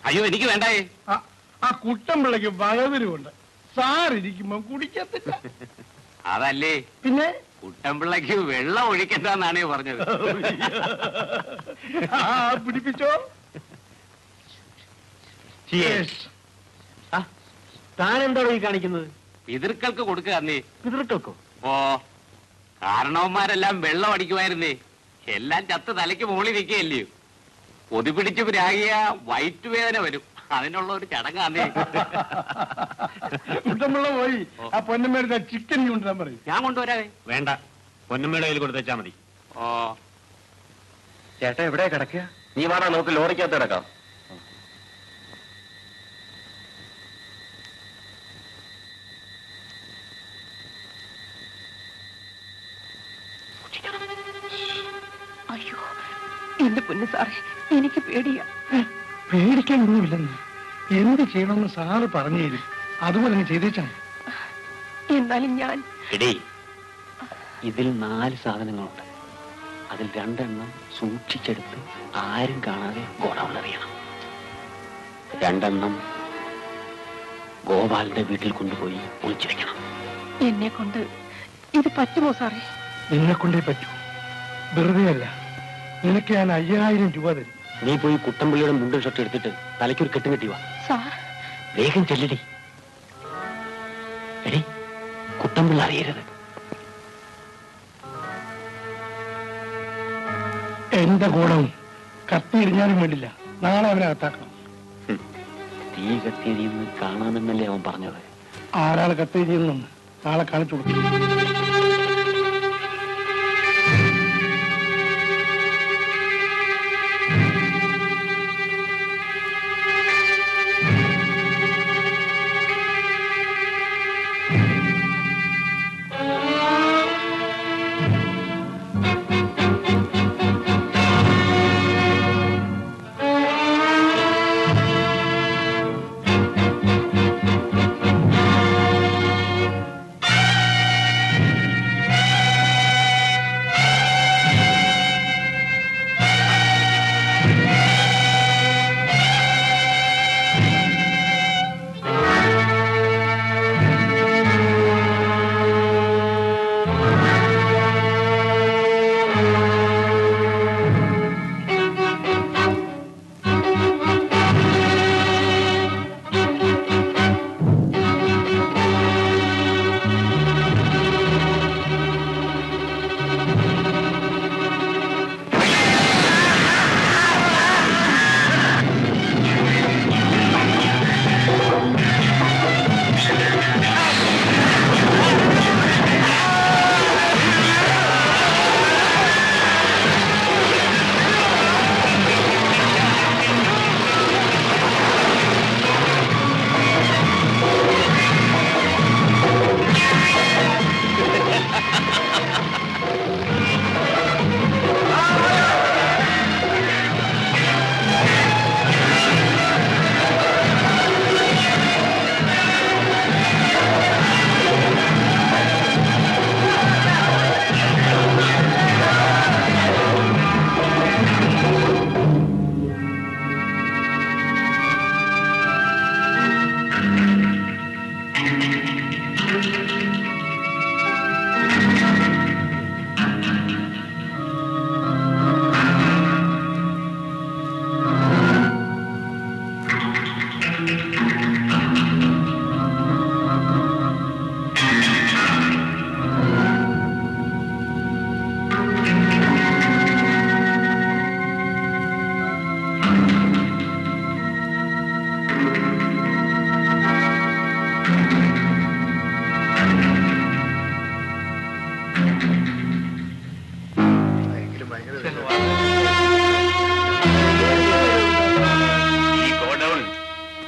അയ്യോ എനിക്ക് വേണ്ടായേ. ആ കുട്ടമ്പിള്ളക്ക് വകതിരുവുണ്ട്. സാറിരിക്കുമ്പോ കുടിക്കത്തില്ല. അതല്ലേ പിന്നെ കുട്ടമ്പിള്ളക്ക് വെള്ളം ഒഴിക്കണ്ടെന്നാണേ പറഞ്ഞത്. പിടിപ്പിച്ചോ. താൻ എന്താണോ ഈ കാണിക്കുന്നത്? പിതൃക്കൾക്ക് കൊടുക്കുക അന്നേ. പിതൃക്കൾക്കോ? ഓ, കാരണവന്മാരെല്ലാം വെള്ളം അടിക്കുമായിരുന്നേ. എല്ലാം ചത്ത് തലയ്ക്ക് മുകളിൽ നിൽക്കുകയല്ലയോ. പൊതി പിടിച്ച് രാഗിയ വയറ്റുവേദന വരും. അതിനുള്ള ഒരു ചടങ്ങാന്നേ. കുട്ടമ്പിള്ള പോയി ആ പൊന്നമ്മയുടെ ചിക്കൻ കൊണ്ടുവരാൻ പറയും. ഞാൻ കൊണ്ടുവരാവേ. വേണ്ട, പൊന്നമ്മയുടെ കയ്യിൽ കൊടുത്തേച്ചാ മതി. ഓ ചേട്ടാ എവിടെയാ കിടക്കുക? നീ വാടാ, നമുക്ക് ലോറിക്കകത്ത് കിടക്കാം. അയ്യോ എന്റെ പൊന്നു സാറേ, എനിക്ക് പേടിയാ. പേടിക്കാനൊന്നുമില്ലെന്ന്. എന്ത് ചെയ്യണമെന്ന് സാറ് പറഞ്ഞു തരും. അതുപോലെ തന്നെ ചെയ്തേച്ചാണ്. എന്നാലും ഞാൻ ഇതിൽ 4 സാധനങ്ങളുണ്ട്. അതിൽ 2 എണ്ണം സൂക്ഷിച്ചെടുത്ത് ആരും കാണാതെ ഗോഡൌണിൽ അറിയണം. 2 എണ്ണം ഗോപാലിന്റെ വീട്ടിൽ കൊണ്ടുപോയി ഒളിച്ചു വെക്കണം. എന്നെ കൊണ്ട് ഇത് പറ്റുമോ സാറേ? നിന്നെ കൊണ്ടേ പറ്റൂ. വെറുതെ അല്ല, നിനക്ക് ഞാൻ 5000 രൂപ തരും. നീ പോയി കുട്ടമ്പിള്ളിയുടെ മുണ്ടും ഷർട്ട് എടുത്തിട്ട് തലയ്ക്കൊരു കെട്ടും കെട്ടി വാ. സാർ വേഗം ചെല്ലടി. എടി, കുട്ടമ്പിള്ള അറിയരുത്. എന്റെ ഗുണം കത്തിയിടിഞ്ഞാലും വേണ്ടില്ല, നാളെ അവനെ അകത്താക്കണം. തീ കത്തിയരിയെന്ന് കാണാമെന്നല്ലേ അവൻ പറഞ്ഞത്. ആരാൾ കത്തിയിടിയെന്നും നാളെ കാണിച്ചു കൊടുക്കും.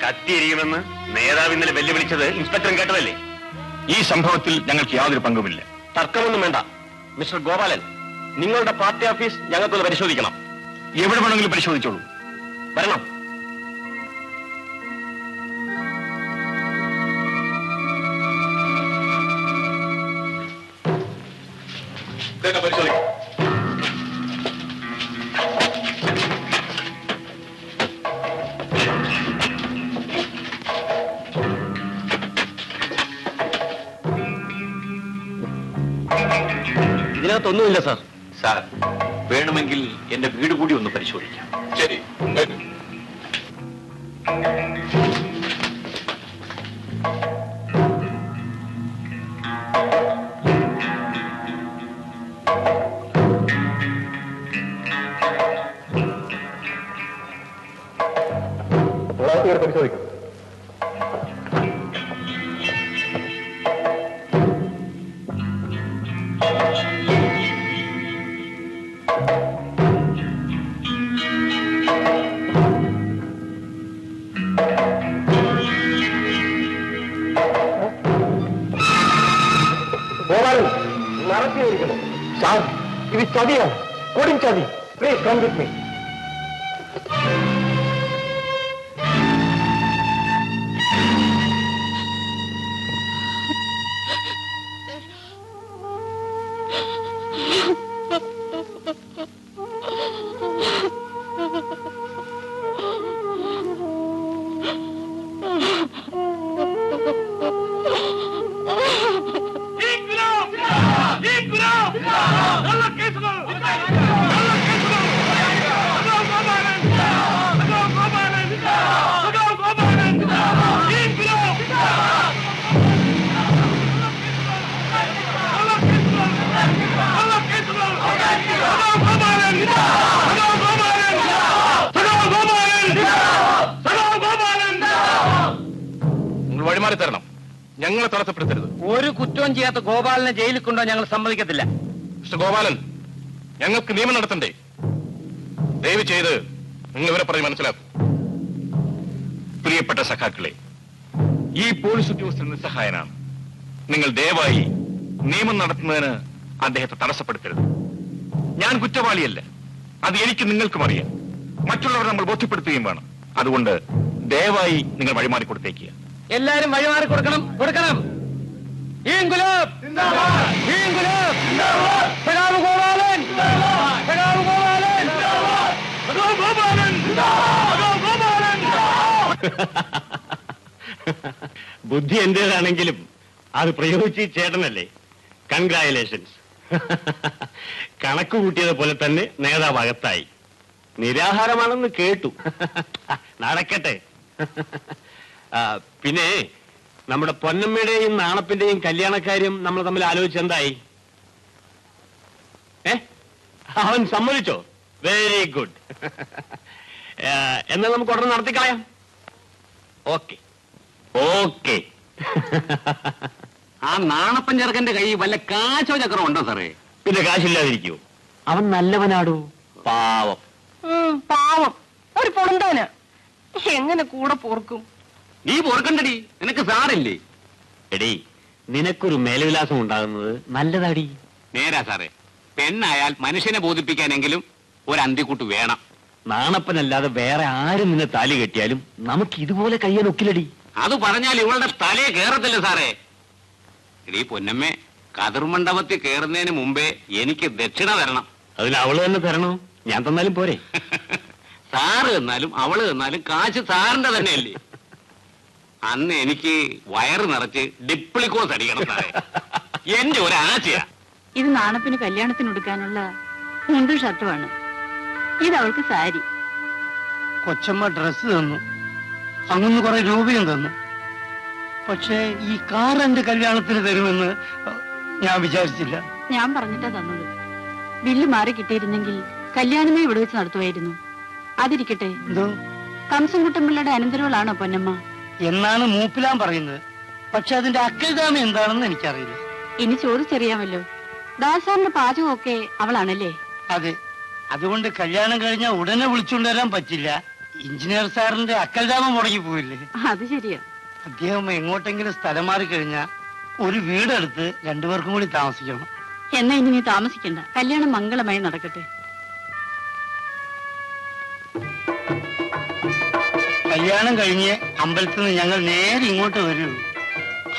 കത്തിയെരിയുമെന്ന് നേതാവ് ഇന്നലെ വെല്ലുവിളിച്ചത് ഇൻസ്പെക്ടറും കേട്ടതല്ലേ? ഈ സംഭവത്തിൽ ഞങ്ങൾക്ക് യാതൊരു പങ്കുമില്ല. തർക്കമൊന്നും വേണ്ട മിസ്റ്റർ ഗോപാലൻ, നിങ്ങളുടെ പാർട്ടി ഓഫീസ് ഞങ്ങൾക്കൊന്ന് പരിശോധിക്കണം. എവിടെ വേണമെങ്കിലും പരിശോധിച്ചോളൂ. വരണം. പരിശോധിക്കാം. ഇതിനകത്തൊന്നുമില്ല സാർ. സാർ, വേണമെങ്കിൽ എന്റെ വീട് കൂടി ഒന്ന് പരിശോധിക്കാം. ശരി. പരിശോധിക്കാം. സാർ, ഇത് ചതിയാണ്, കൊടും ചതി. Please come with me. വഴിമാറി തരണം. ഞങ്ങളെ തടസ്സപ്പെടുത്തരുത്. ഒരു കുറ്റവും ചെയ്യാത്ത ഗോപാലനെ ജയിലിൽ കൊണ്ടോ ഞങ്ങൾ സമ്മതിക്കത്തില്ല. മിസ്റ്റർ ഗോപാലൻ, ഞങ്ങൾക്ക് നിയമം നടത്തണ്ടേ? ദയവ് ചെയ്ത് നിങ്ങൾ ഇവരെ പറഞ്ഞ് മനസ്സിലാക്കൂ. പ്രിയപ്പെട്ട സഖാക്കളെ, ഈ പോലീസ് ഉദ്യോഗസ്ഥൻ നിസ്സഹായനാണ്. നിങ്ങൾ ദയവായി നിയമം നടത്തുന്നതിന് അദ്ദേഹത്തെ തടസ്സപ്പെടുത്തരുത്. ഞാൻ കുറ്റവാളിയല്ല, അത് എനിക്ക് നിങ്ങൾക്കും അറിയാം. മറ്റുള്ളവരെ നമ്മൾ ബോധ്യപ്പെടുത്തുകയും വേണം. അതുകൊണ്ട് ദയവായി നിങ്ങൾ വഴിമാറി കൊടുത്തേക്കുക. എല്ലാരും വഴിമാറി കൊടുക്കണം. ബുദ്ധി എന്റേതാണെങ്കിലും അത് പ്രയോഗിച്ച് ചേട്ടനല്ലേ. കൺഗ്രാജുലേഷൻസ്. കണക്ക് കൂട്ടിയത് പോലെ തന്നെ നേതാവ് അകത്തായി. നിരാഹാരമാണെന്ന് കേട്ടു. നടക്കട്ടെ. പിന്നെ നമ്മുടെ പൊന്നമ്മയുടെയും നാണപ്പിന്റെയും കല്യാണക്കാര്യം നമ്മൾ തമ്മിൽ ആലോചിച്ചെന്തായി? അവൻ സമ്മതിച്ചോ? Very good. എന്നാൽ നമുക്ക് ഉടനെ നടത്തിക്കളയാം. Okay okay. ആ നാണപ്പൻ ചെറുക്കന്റെ കൈ വല്ല കാശോ ചക്രം ഉണ്ടോ സാറേ? പിന്നെ കാശില്ലാതിരിക്കൂ. അവൻ നല്ലവനാടൂ. പാവം. പാവം ഒരു പൊടുന്തവന് എങ്ങനെ കൂടെ പോർക്കും? നീ പൊറുക്കണ്ടടി, നിനക്ക് സാറില്ലേ? എടീ, നിനക്കൊരു മേൽവിലാസം ഉണ്ടാകുന്നത് നല്ലതാടി. നേരാ സാറേ. പെണ്ണായാൽ മനുഷ്യനെ ബോധിപ്പിക്കാനെങ്കിലും ഒരു അന്തിക്കൂട്ട് വേണം. നാണപ്പനല്ലാതെ വേറെ ആരും നിന്നെ താലി കെട്ടിയാലും നമുക്ക് ഇതുപോലെ കയ്യാൻ ഒക്കില്ലടി. അത് പറഞ്ഞാൽ ഇവളുടെ തലയെ കേറത്തില്ല സാറേ. എടീ പൊന്നമ്മേ, കതിർമണ്ഡപത്തിൽ കേറുന്നതിന് മുമ്പേ എനിക്ക് ദക്ഷിണ തരണം. അതിന് അവള് തന്നെ തരണോ? ഞാൻ തന്നാലും പോരെ? സാറ് തന്നാലും അവള് തന്നാലും കാശ് സാറിന്റെ തന്നെയല്ലേ. അന്ന് എനിക്ക് വയറ് നിറച്ച് ഡിപ്ലിക്കോസ് അടിക്കണം സാറേ. എന്റെ ഒരു ആശയാ. ഇത് നാണപ്പിന് കല്യാണത്തിന് എടുക്കാനുള്ള മുണ്ടും ഷർട്ടുമാണ്. ഇത് അവൾക്ക് സാരി. കൊച്ചമ്മ ഡ്രസ് തന്നു, അങ്ങനെ കുറെ രൂപയും തന്നു. പക്ഷേ ഈ കാർ എന്റെ കല്യാണത്തിന് തരുമെന്ന് ഞാൻ വിചാരിച്ചില്ല. ഞാൻ പറഞ്ഞിട്ടാ തന്നത്. ബില്ല് മാറി കിട്ടിയിരുന്നെങ്കിൽ കല്യാണമേ ഇവിടെ വെച്ച് നടത്തുമായിരുന്നു. അതിരിക്കട്ടെ, എന്തോ കംസൻകുട്ടമ്പിള്ളയുടെ അനന്തരവളാണോ പൊന്നമ്മ? എന്നാണ് മൂപ്പിലാൻ പറയുന്നത്. പക്ഷെ അതിന്റെ അക്കൽദാമ എന്താണെന്ന് എനിക്കറിയില്ല. ഇനി ചോദിച്ചറിയാമല്ലോ. ദാസാറിന്റെ പാചകമൊക്കെ അവളാണല്ലേ? അതെ. അതുകൊണ്ട് കല്യാണം കഴിഞ്ഞാൽ ഉടനെ വിളിച്ചുകൊണ്ടുവരാൻ പറ്റില്ല. എഞ്ചിനീയർ സാറിന്റെ അക്കൽദാമ മുടങ്ങി പോയില്ലേ? അത് ശരിയാ. അദ്ദേഹം എങ്ങോട്ടെങ്കിലും സ്ഥലം മാറി കഴിഞ്ഞാൽ ഒരു വീടെടുത്ത് രണ്ടുപേർക്കും കൂടി താമസിക്കണം. എന്നാ ഇനി നീ താമസിക്കണ്ട. കല്യാണം മംഗളമായി നടക്കട്ടെ. കല്യാണം കഴിഞ്ഞ് അമ്പലത്തിൽ നിന്ന് ഞങ്ങൾ നേരെ ഇങ്ങോട്ട് വരുള്ളൂ.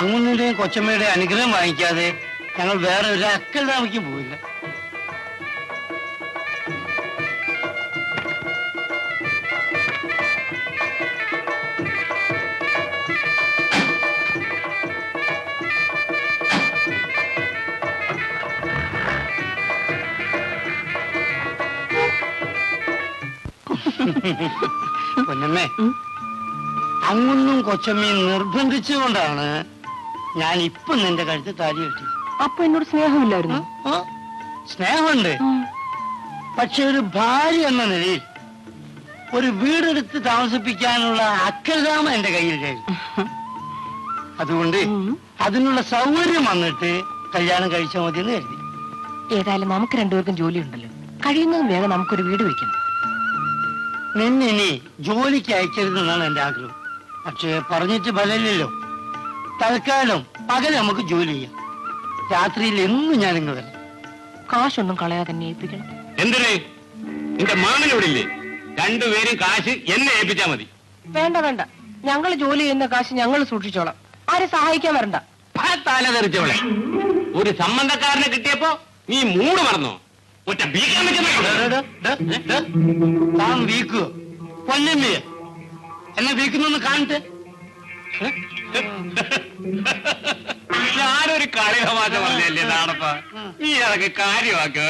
അങ്ങുന്നിന്റെയും കൊച്ചമ്മയുടെയും അനുഗ്രഹം വാങ്ങിക്കാതെ ഞങ്ങൾ വേറെ ഒരു അക്കൽദാമയ്ക്കും പോയില്ല. പൊന്നമ്മേ, അങ്ങൊന്നും കൊച്ചമ്മയും നിർബന്ധിച്ചുകൊണ്ടാണ് ഞാൻ ഇപ്പൊ നിന്റെ കഴുത്ത് താലി കെട്ടി. അപ്പൊ എന്നോട് സ്നേഹമില്ലായിരുന്നു? സ്നേഹമുണ്ട്, പക്ഷെ ഒരു ഭാര്യ എന്ന നിലയിൽ ഒരു വീടെടുത്ത് താമസിപ്പിക്കാനുള്ള അക്കൽതാമ എന്റെ കയ്യിലായിരുന്നു. അതുകൊണ്ട് അതിനുള്ള സൗകര്യം വന്നിട്ട് കല്യാണം കഴിച്ചാൽ മതി എന്ന് കരുതി. ഏതായാലും നമുക്ക് രണ്ടുപേർക്കും ജോലിയുണ്ടല്ലോ, കഴിയുന്നതും വേഗം നമുക്കൊരു വീട് വെക്കണം. നിന്നിനി ജോലിക്ക് അയക്കരുതെന്നാണ് എന്റെ ആഗ്രഹം. പക്ഷേ പറഞ്ഞിട്ട് ഫലമില്ലല്ലോ. തൽക്കാലം പകൽ നമുക്ക് ജോലി ചെയ്യാം, രാത്രിയിൽ എന്നും ഞാനിങ്ങ് വരാം. കാശൊന്നും കളയാതെ തന്നെ ഏൽപ്പിക്കണം. എന്തിനേ? നിന്റെ മാമനോട് ഇല്ലേ? രണ്ടുപേരും കാശ് എന്നെ ഏൽപ്പിച്ചാ മതി. വേണ്ട വേണ്ട, ഞങ്ങൾ ജോലി ചെയ്യുന്ന കാശ് ഞങ്ങൾ സൂക്ഷിച്ചോളാം, ആരെ സഹായിക്കാൻ വരണ്ട. തല തെറിച്ചവളെ, ഒരു സംബന്ധക്കാരനെ കിട്ടിയപ്പോ നീ മൂട് മറന്നോ? ഒറ്റ ബീക്കാൻ താൻ വീക്കുവോ? പൊന്നമ്മയെ എന്നെ വീക്കുന്നൊന്ന് കാണട്ടെ. ഞാനൊരു കളി തമാശ പറഞ്ഞല്ലേ നാടപ്പ, നീ അതൊക്കെ കാര്യമാക്കോ?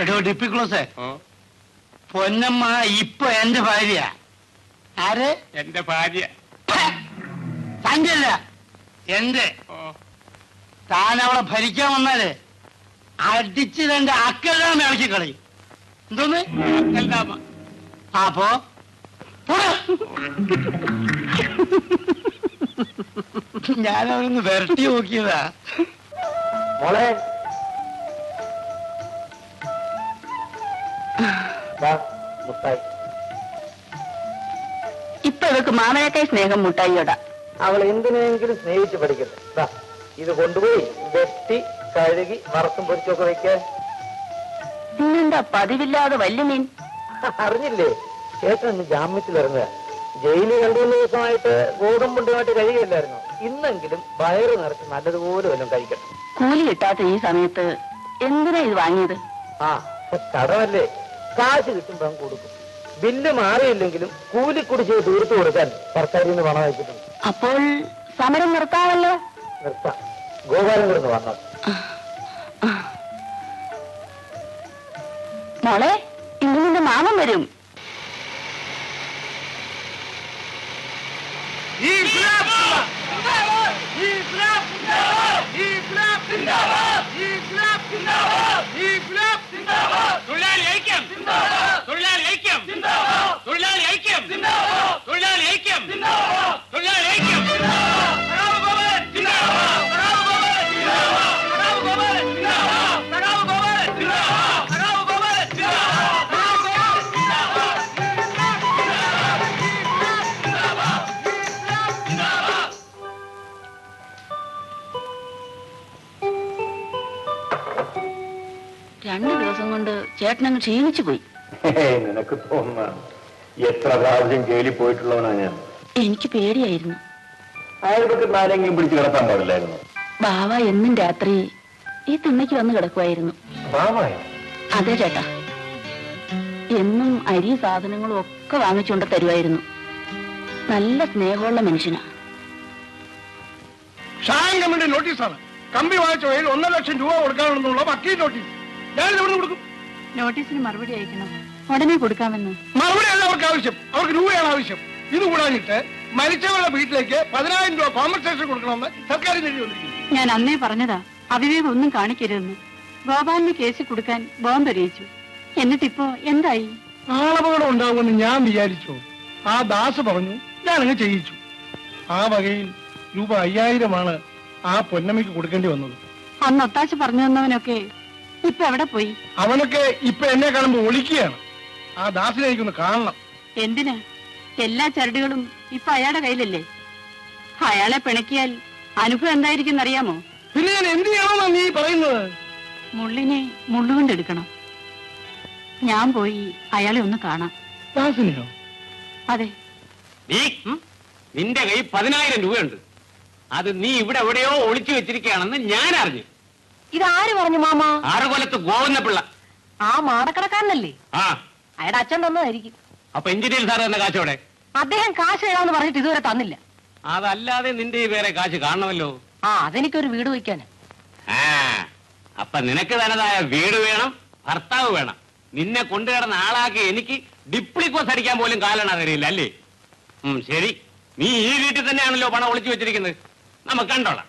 എടോ ഡിപ്പിക്ലോസേ, പൊന്നമ്മ ഇപ്പൊ എന്റെ ഭാര്യ. ആര്? എന്റെ ഭാര്യ. തന്റെ അല്ല, എന്റെ. താൻ അവളെ ഭരിക്കാൻ വന്നാലേ അടിച്ച് തന്റെ അക്കെല്ലാം ഇളക്കി കളയും. എന്തോന്ന്? അപ്പോ ഞാനവരൊന്ന് വരട്ടി നോക്കിയതാ. മോളെ മുട്ടായി. ഇപ്പൊ ഇവക്ക് മാമനേക്കായി സ്നേഹം മുട്ടായിയോടാ. അവൾ എന്തിനെങ്കിലും സ്നേഹിച്ച് പഠിക്കട്ടെ. ഇത് കൊണ്ടുപോയി വെട്ടി കഴുകി വറുത്തും പൊരിച്ചൊക്കെ വെക്കാൻ. ഇന്നെന്താ പതിവില്ലാതെ വലിയ മീൻ? അറിഞ്ഞില്ലേ, ചേട്ടൻ ഇന്ന് ജാമ്യത്തിലിറങ്ങുക. ജയിലിൽ 2-3 ദിവസമായിട്ട് ഗോതമ്പുണ്ടുമായിട്ട് കഴിയില്ലായിരുന്നു. ഇന്നെങ്കിലും വയറ് നിറച്ച് നല്ലതുപോലെ വല്ലതും കഴിക്കട്ടെ. കൂലി കിട്ടാത്ത ഈ സമയത്ത് എന്തിനാ ഇത് വാങ്ങിയത്? കടമല്ലേ, കാശ് കിട്ടുമ്പോ കൊടുക്കും. ബില്ല് മാറിയില്ലെങ്കിലും കൂലിക്കുടിശ്ശിക തീർത്തു കൊടുക്കാൻ സർക്കാരിൽ നിന്ന് പണം അയച്ചിട്ടുണ്ട്. അപ്പോൾ സമരം നിർത്താമല്ലോ. നിർത്താം, ഗോപാലൻ കൂടെ വന്നത്. മോളെ, ഇന്ന് നിന്റെ മാമൻ വരും. തൊഴിലാളി ഐക്യം, തൊഴിലാളി ഐക്യം, തൊഴിലാളി ഐക്യം, തൊഴിലാളി ഐക്യം, തൊഴിലാളി ഐക്യം. രണ്ടു ദിവസം കൊണ്ട് ചേട്ടനങ്ങ് ക്ഷീണിച്ചു പോയി. നിനക്ക് തോന്നുന്ന എത്ര പ്രാവശ്യം ജയിലിൽ പോയിട്ടുള്ളവനാ ഞാൻ. എനിക്ക് പേടിയായിരുന്നു. അയൽപക്കത്ത് ആരെങ്കിലും പിടിച്ചു കിടത്താൻ പാടില്ലായിരുന്നു. ബാവ എന്നും രാത്രി ഈ തിണ്ണയ്ക്ക് വന്ന് കിടക്കുമായിരുന്നു. അതെ ചേട്ടാ, എന്നും അരി സാധനങ്ങളും ഒക്കെ വാങ്ങിച്ചുകൊണ്ട് തരുമായിരുന്നു. നല്ല സ്നേഹമുള്ള മനുഷ്യനാ. ഷാൻ കമ്മിറ്റി നോട്ടീസാണ്. കമ്പി വാങ്ങിച്ച വഴിയിൽ 1.5 ലക്ഷം രൂപ കൊടുക്കാനുണ്ടെന്നുള്ള വക്കീൽ നോട്ടീസ്. ഞാനിത് എവിടെ കൊടുക്കും? നോട്ടീസിന് മറുപടി അയക്കണം, ഉടനെ കൊടുക്കാമെന്ന്. മറുപടിയല്ല അവർക്ക് ആവശ്യം, അവർക്ക് രൂപയാണ് ആവശ്യം. ഇത് കൂടാഞ്ഞിട്ട് മരിച്ചവരുടെ വീട്ടിലേക്ക് 10,000 രൂപ കോമ്പൻസേഷൻ കൊടുക്കണമെന്ന് സർക്കാർ വന്നിരിക്കുന്നു. ഞാൻ അന്നേ പറഞ്ഞതാ, അവിവേകം ഒന്നും കാണിക്കരുതെന്ന്. ഗോപാലിന് കേസ് കൊടുക്കാൻ ബോംബ് എറിയിച്ചു. എന്നിട്ടിപ്പോ എന്തായി? ആളപകടം ഉണ്ടാകുമെന്ന് ഞാൻ വിചാരിച്ചു. ആ ദാസ് പറഞ്ഞു, ഞാനങ്ങ് ചെയ്യിച്ചു. ആ വകയിൽ രൂപ 5,000 ആ പൊന്നമ്മയ്ക്ക് കൊടുക്കേണ്ടി വന്നത്. അന്ന് ഒത്താശ പറഞ്ഞു തന്നവനൊക്കെ ഇപ്പൊ എവിടെ പോയി? അവനൊക്കെ ഇപ്പൊ എന്നെ കാണുമ്പോ ഒളിക്കുകയാണ്. ആ ദാസിനെ എനിക്കൊന്ന് കാണണം. എന്തിന്? എല്ലാ ചരടുകളും ഇപ്പൊ അയാളുടെ കയ്യിലല്ലേ. അയാളെ പിണക്കിയാൽ അനുഭവം എന്തായിരിക്കും അറിയാമോ? പിന്നെ ഞാൻ എന്ത് ചെയ്യണമെന്നാ നീ പറയുന്നത്? മുള്ളിനെ മുള്ളുകൊണ്ടെടുക്കണം. ഞാൻ പോയി അയാളെ ഒന്ന് കാണാം. ദാസിനെയോ? അതെ. നിന്റെ കയ്യിൽ 10,000 രൂപയുണ്ട്. അത് നീ ഇവിടെ എവിടെയോ ഒളിച്ചു വെച്ചിരിക്കുകയാണെന്ന് ഞാൻ അറിഞ്ഞു. ഇതാര് പറഞ്ഞു മാമ? 6 കൊല്ലത്ത് ഗോവിന്ദപിള്ള. ആ മാടക്കടക്കാരനല്ലേ? ആ, അയാളുടെ അച്ഛൻ തന്നതായിരിക്കും. അപ്പൊ എഞ്ചിനീയർ സാർ തന്നെ കാശോടെ? അദ്ദേഹം കാശ് തരാമെന്ന് പറഞ്ഞിട്ട് ഇതുവരെ തന്നില്ല. അതല്ലാതെ നിന്റെ ഈ വേറെ കാശ് കാണണമല്ലോ. അതെനിക്കൊരു വീട് വയ്ക്കാന്. അപ്പൊ നിനക്ക് തനതായ വീട് വേണം, ഭർത്താവ് വേണം. നിന്നെ കൊണ്ടുകിടന്ന ആളാക്കി എനിക്ക് ഡിപ്ലിക്കോസ് അടിക്കാൻ പോലും കാലണ തരില്ല അല്ലേ? ശരി, നീ ഈ വീട്ടിൽ തന്നെയാണല്ലോ പണം ഒളിച്ചു വെച്ചിരിക്കുന്നത്. നമുക്ക് കണ്ടോളാം.